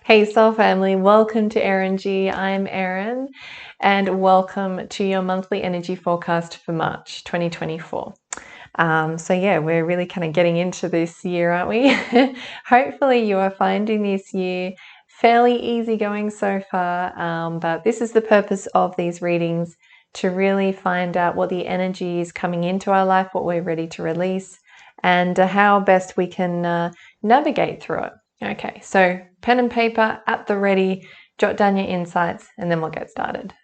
Hey Soul Family, welcome to Eringy. I'm Erin and welcome to your monthly energy forecast for March 2024. We're really kind of getting into this year, aren't we? Hopefully you are finding this year fairly easygoing so far, but this is the purpose of these readings, to really find out what the energy is coming into our life, what we're ready to release, and how best we can navigate through it. Okay, so pen and paper at the ready, jot down your insights, and then we'll get started.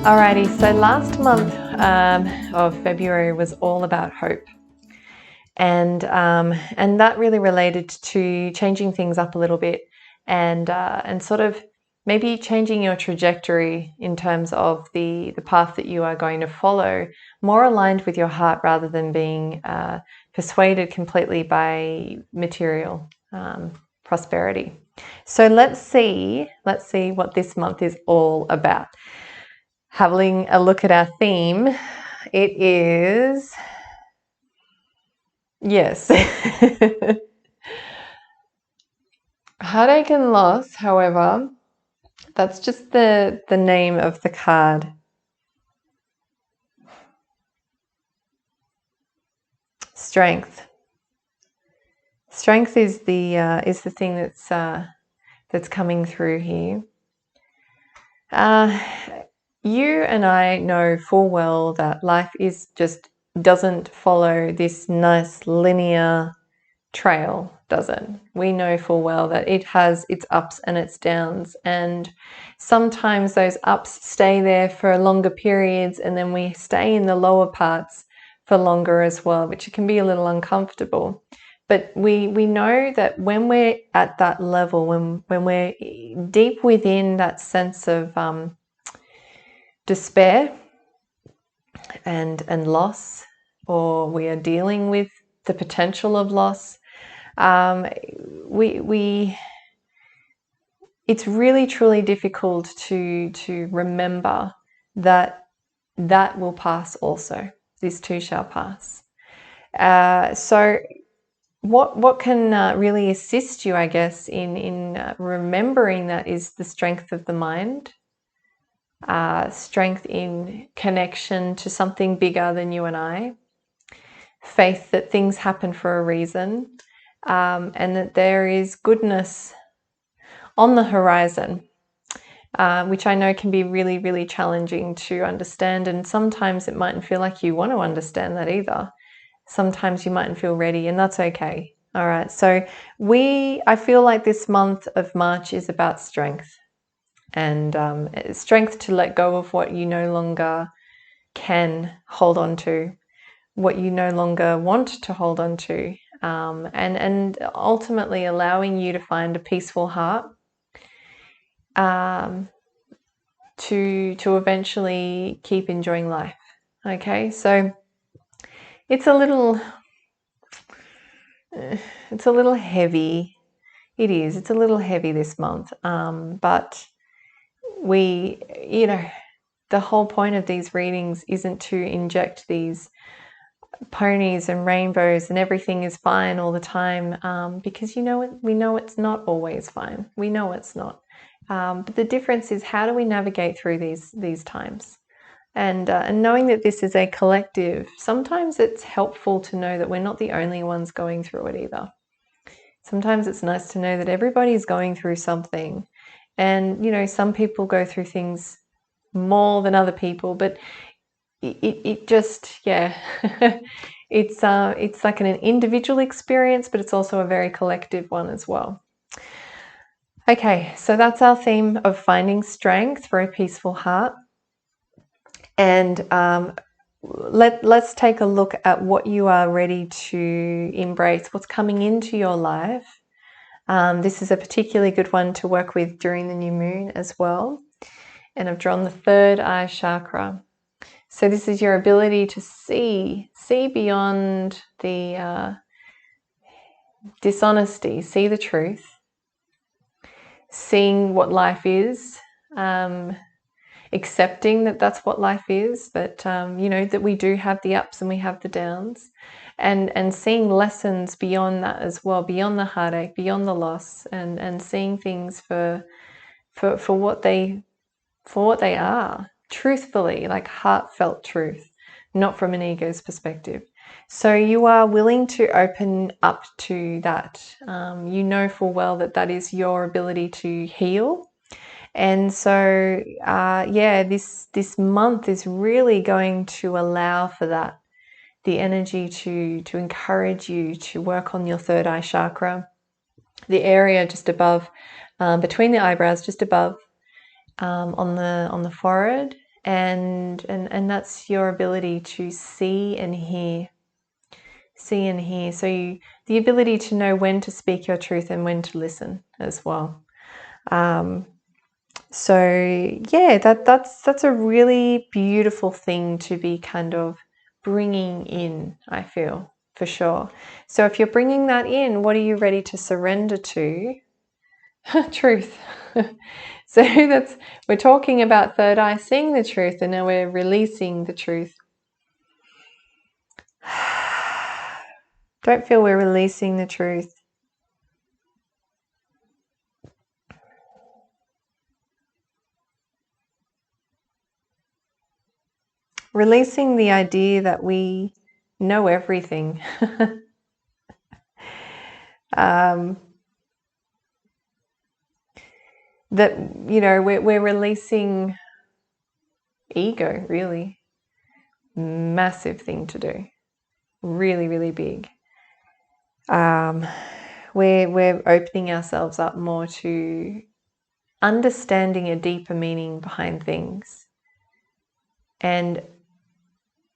Alrighty, so last month of February was all about hope. And that really related to changing things up a little bit and sort of maybe changing your trajectory in terms of the path that you are going to follow, more aligned with your heart rather than being persuaded completely by material prosperity. So let's see what this month is all about. Having a look at our theme, it is, yes, heartache and loss. However, that's just the name of the card. Strength. Strength is the thing that's coming through here. You and I know full well that life doesn't follow this nice linear trail, does it? We know full well that it has its ups and its downs, and sometimes those ups stay there for longer periods, and then we stay in the lower parts for longer as well, which can be a little uncomfortable. But we know that when we're at that level, when we're deep within that sense of despair and loss, or we are dealing with the potential of loss, it's really truly difficult to remember that will pass also. This too shall pass. So what can really assist you, I guess, in remembering that is the strength of the mind, strength in connection to something bigger than you and I, faith that things happen for a reason, and that there is goodness on the horizon, which I know can be really, really challenging to understand. And sometimes it mightn't feel like you want to understand that either. Sometimes you mightn't feel ready, and that's okay. All right. So I feel like this month of March is about strength, and strength to let go of what you no longer can hold on to, what you no longer want to hold on to, and ultimately allowing you to find a peaceful heart, to eventually keep enjoying life. Okay, so it's a little heavy. It is. It's a little heavy this month, but the whole point of these readings isn't to inject these ponies and rainbows and everything is fine all the time, because we know it's not always fine. We know it's not. But the difference is, how do we navigate through these times? And knowing that this is a collective, sometimes it's helpful to know that we're not the only ones going through it either. Sometimes it's nice to know that everybody's going through something. And, some people go through things more than other people, but it just, yeah, it's like an individual experience, but it's also a very collective one as well. Okay, so that's our theme of finding strength for a peaceful heart. And let's take a look at what you are ready to embrace, what's coming into your life. This is a particularly good one to work with during the new moon as well. And I've drawn the third eye chakra. So this is your ability to see beyond the dishonesty, see the truth, seeing what life is accepting that that's what life is, that that we do have the ups and we have the downs, and seeing lessons beyond that as well, beyond the heartache, beyond the loss, and seeing things for what they are, truthfully, like heartfelt truth, not from an ego's perspective. So you are willing to open up to that. You know full well that that is your ability to heal. And so, this month is really going to allow for that, the energy to encourage you to work on your third eye chakra, the area just above, between the eyebrows, just above, on the forehead, and that's your ability to see and hear. See and hear. So the ability to know when to speak your truth and when to listen as well. So yeah, that's a really beautiful thing to be kind of bringing in, I feel, for sure. So if you're bringing that in, what are you ready to surrender to? Truth. So we're talking about third eye, seeing the truth, and now we're releasing the truth. Don't feel we're releasing the truth. Releasing the idea that we know everything. That, we're releasing ego, really. Massive thing to do. Really, really big. We're opening ourselves up more to understanding a deeper meaning behind things. And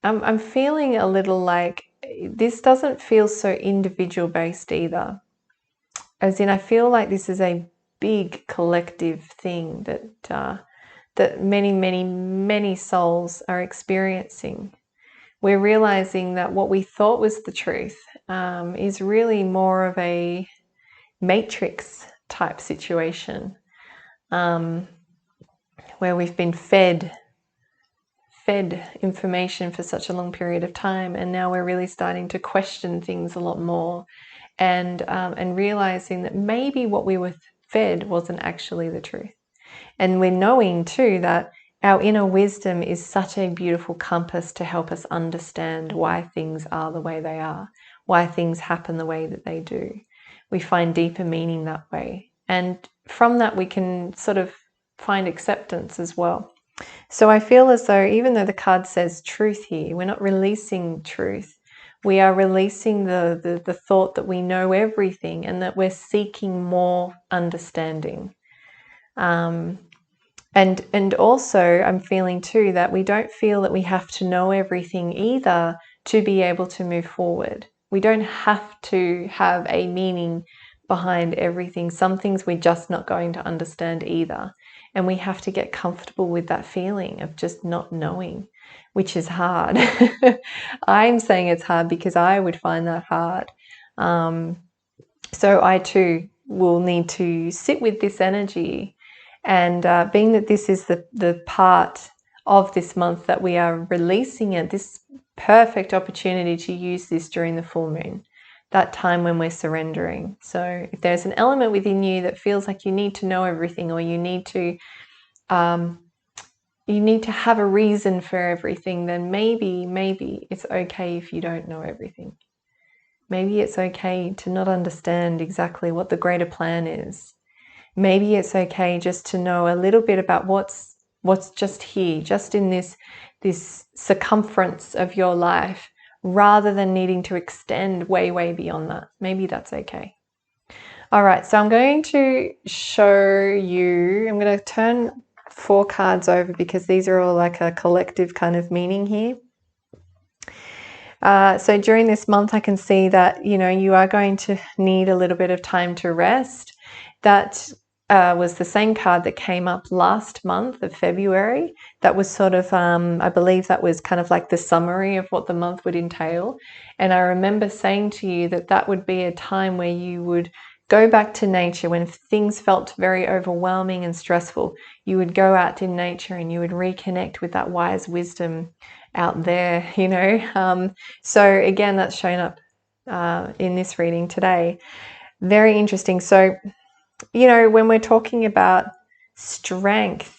I'm feeling a little like this doesn't feel so individual based either. As in, I feel like this is a big collective thing that many, many, many souls are experiencing. We're realizing that what we thought was the truth is really more of a matrix type situation, where we've been fed information for such a long period of time, and now we're really starting to question things a lot more, and realizing that maybe what we were fed wasn't actually the truth. And we're knowing too that our inner wisdom is such a beautiful compass to help us understand why things are the way they are, why things happen the way that they do. We find deeper meaning that way. And from that, we can sort of find acceptance as well. So I feel as though, even though the card says truth here, we're not releasing truth. We are releasing the thought that we know everything and that we're seeking more understanding. And also I'm feeling too that we don't feel that we have to know everything either to be able to move forward. We don't have to have a meaning behind everything. Some things we're just not going to understand either. And we have to get comfortable with that feeling of just not knowing, which is hard. I'm saying it's hard because I would find that hard. So I too will need to sit with this energy. And being that this is the part of this month that we are releasing it, this perfect opportunity to use this during the full moon, that time when we're surrendering. So if there's an element within you that feels like you need to know everything, or you need to have a reason for everything, then maybe it's okay if you don't know everything. Maybe it's okay to not understand exactly what the greater plan is. Maybe it's okay just to know a little bit about what's just here, just in this circumference of your life, rather than needing to extend way, way beyond that. Maybe that's okay. All right, so I'm going to show you, I'm going to turn 4 cards over because these are all like a collective kind of meaning here. So during this month, I can see that, you are going to need a little bit of time to rest. That was the same card that came up last month of February. That was sort of, I believe that was kind of like the summary of what the month would entail. And I remember saying to you that that would be a time where you would go back to nature. When things felt very overwhelming and stressful, you would go out in nature and you would reconnect with that wise wisdom out there, you know. So again, that's shown up in this reading today. Very interesting. So, you know, when we're talking about strength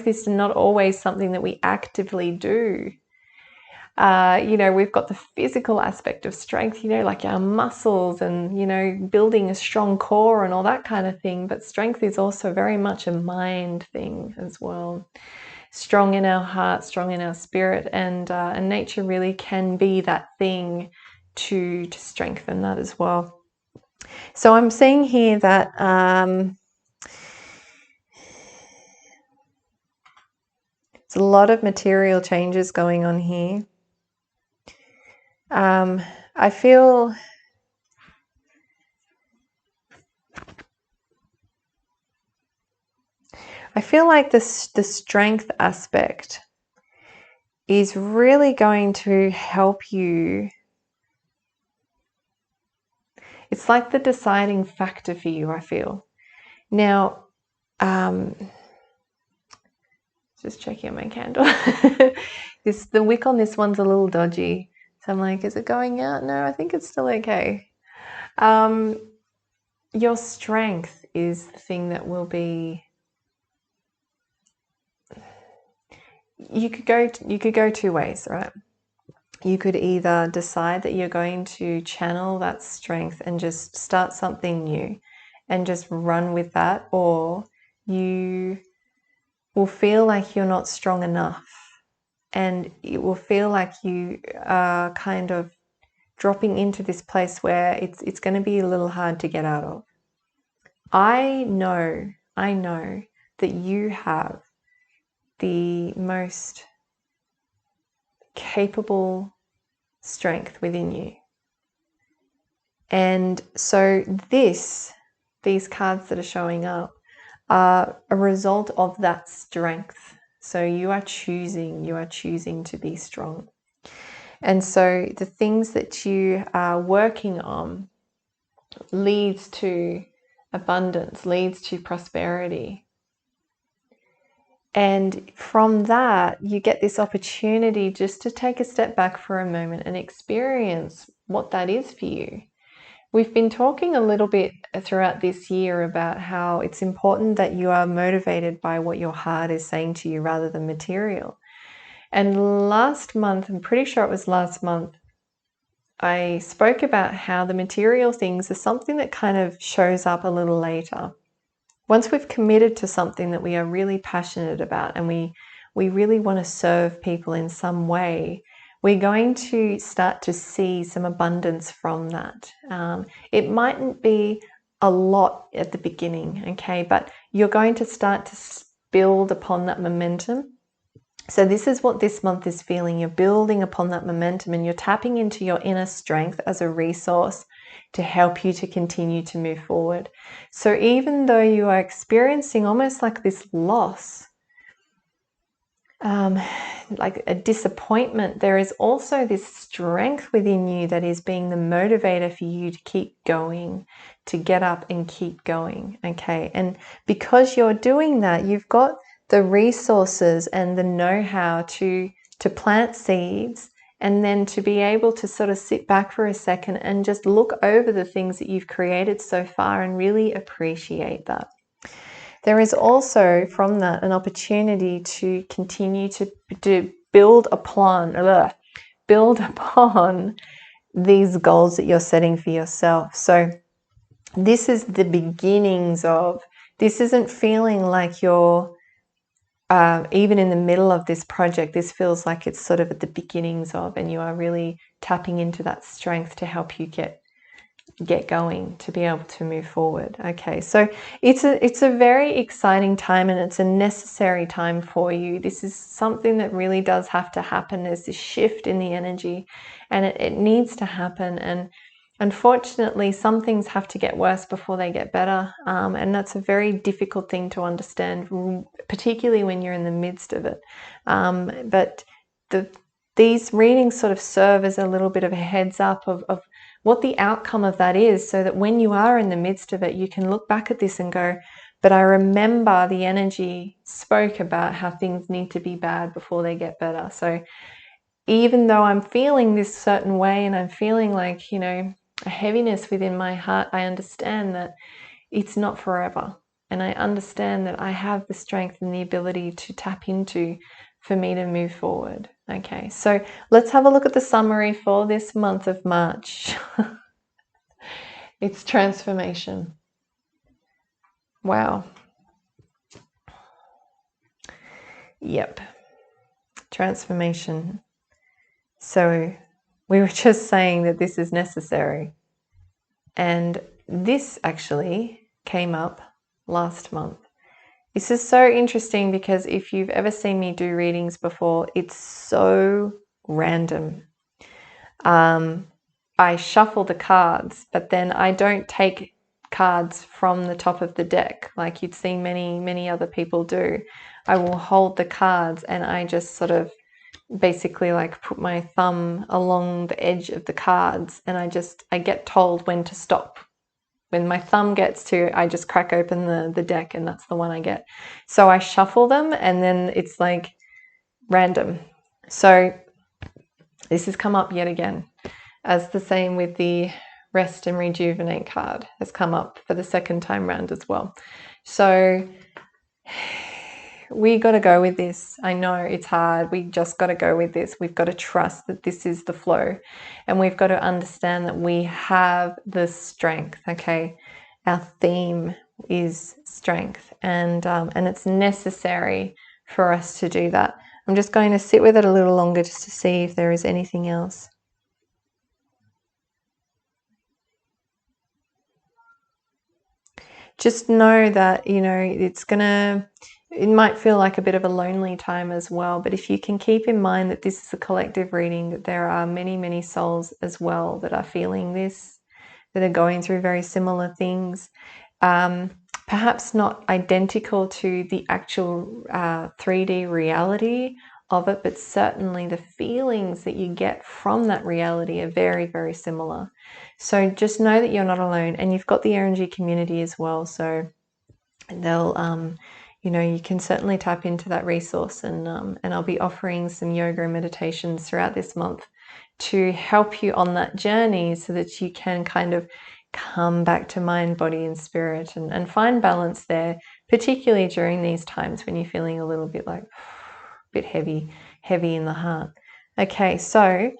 is not always something that we actively do. You know, we've got the physical aspect of strength, you know, like our muscles and, you know, building a strong core and all that kind of thing. But strength is also very much a mind thing as well. Strong in our heart, strong in our spirit, and nature really can be that thing to strengthen that as well. So I'm seeing here that there's a lot of material changes going on here. I feel like the strength aspect is really going to help you. It's like the deciding factor for you, I feel. Now, just checking on my candle. The wick on this one's a little dodgy. So I'm like, is it going out? No, I think it's still okay. Your strength is the thing that will be. You could go two ways, right? You could either decide that you're going to channel that strength and just start something new and just run with that, or you will feel like you're not strong enough and it will feel like you are kind of dropping into this place where it's going to be a little hard to get out of. I know that you have the most capable strength within you. And so these cards that are showing up are a result of that strength. So you are choosing to be strong. And so the things that you are working on leads to abundance, leads to prosperity. And from that, you get this opportunity just to take a step back for a moment and experience what that is for you. We've been talking a little bit throughout this year about how it's important that you are motivated by what your heart is saying to you rather than material. And last month, I'm pretty sure it was last month, I spoke about how the material things are something that kind of shows up a little later. Once we've committed to something that we are really passionate about and we really want to serve people in some way, we're going to start to see some abundance from that. It mightn't be a lot at the beginning, okay, but you're going to start to build upon that momentum. So this is what this month is feeling. You're building upon that momentum and you're tapping into your inner strength as a resource to help you to continue to move forward. So even though you are experiencing almost like this loss, like a disappointment, there is also this strength within you that is being the motivator for you to keep going, to get up and keep going, okay? And because you're doing that, you've got the resources and the know-how to plant seeds, and then to be able to sort of sit back for a second and just look over the things that you've created so far and really appreciate that. There is also from that an opportunity to continue to build upon these goals that you're setting for yourself. So this is the beginnings of, this isn't feeling like you're even in the middle of this project. This feels like it's sort of at the beginnings of, and you are really tapping into that strength to help you get going, to be able to move forward. Okay, so it's a very exciting time, and it's a necessary time for you. This is something that really does have to happen. There's this shift in the energy, and it needs to happen. And unfortunately, some things have to get worse before they get better, and that's a very difficult thing to understand, particularly when you're in the midst of it. But these readings sort of serve as a little bit of a heads up of what the outcome of that is, so that when you are in the midst of it, you can look back at this and go, but I remember the energy spoke about how things need to be bad before they get better. So even though I'm feeling this certain way and I'm feeling like, a heaviness within my heart, I understand that it's not forever. And I understand that I have the strength and the ability to tap into for me to move forward. Okay, so let's have a look at the summary for this month of March. It's transformation. Wow. Yep. Transformation. So we were just saying that this is necessary. And this actually came up last month. This is so interesting because if you've ever seen me do readings before, it's so random. I shuffle the cards, but then I don't take cards from the top of the deck like you'd see many other people do. I will hold the cards and I just sort of basically like put my thumb along the edge of the cards, and I get told when to stop. When my thumb gets to, I just crack open the deck, and that's the one I get. So I shuffle them, and then it's like random. So this has come up yet again, as the same with the rest and rejuvenate card has come up for the second time round as well. So we got to go with this. I know it's hard. We just got to go with this. We've got to trust that this is the flow, and we've got to understand that we have the strength. Okay, our theme is strength, and it's necessary for us to do that. I'm just going to sit with it a little longer just to see if there is anything else. Just know that, it might feel like a bit of a lonely time as well, but if you can keep in mind that this is a collective reading, that there are many souls as well that are feeling this, that are going through very similar things, perhaps not identical to the actual 3D reality of it, but certainly the feelings that you get from that reality are very similar. So just know that you're not alone, and you've got the Eringy community as well. So they'll, you can certainly tap into that resource, and I'll be offering some yoga and meditations throughout this month to help you on that journey, so that you can kind of come back to mind, body, and spirit, and find balance there, particularly during these times when you're feeling a little bit like a bit heavy in the heart. Okay, so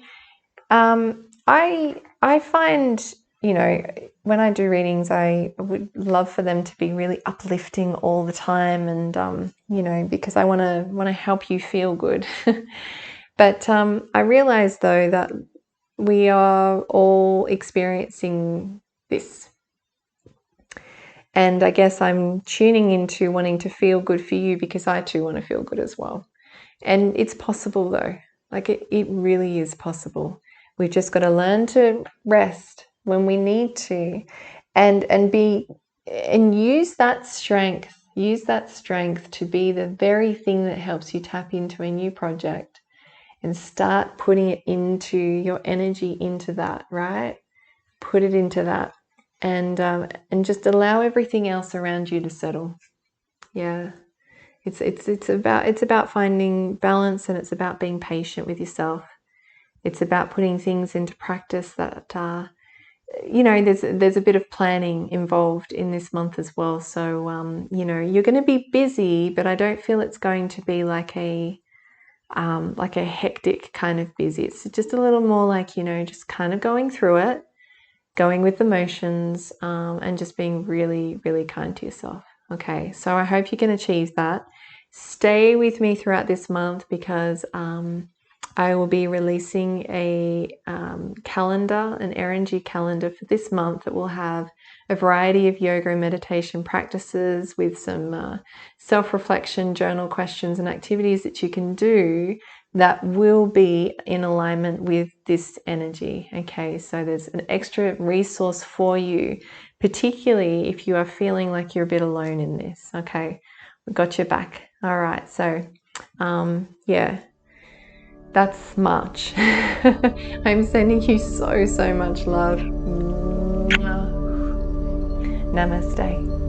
I find, when I do readings, I would love for them to be really uplifting all the time, and because I want to help you feel good. But I realize though that we are all experiencing this. And I guess I'm tuning into wanting to feel good for you, because I too want to feel good as well. And it's possible though. Like it really is possible. We've just got to learn to rest when we need to, and use that strength. Use that strength to be the very thing that helps you tap into a new project, and start putting it into your energy, into that, right? Put it into that, and just allow everything else around you to settle. Yeah. It's about finding balance, and it's about being patient with yourself. It's about putting things into practice that there's a bit of planning involved in this month as well. So you're going to be busy, but I don't feel it's going to be like a hectic kind of busy. It's just a little more like, just kind of going through it, going with the motions, and just being really kind to yourself. Okay, so I hope you can achieve that. Stay with me throughout this month, because I will be releasing a calendar, an Eringy calendar for this month, that will have a variety of yoga and meditation practices with some self-reflection, journal questions and activities that you can do that will be in alignment with this energy. Okay, so there's an extra resource for you, particularly if you are feeling like you're a bit alone in this. Okay, we got your back. All right, so yeah. That's much. I'm sending you so much love. Namaste.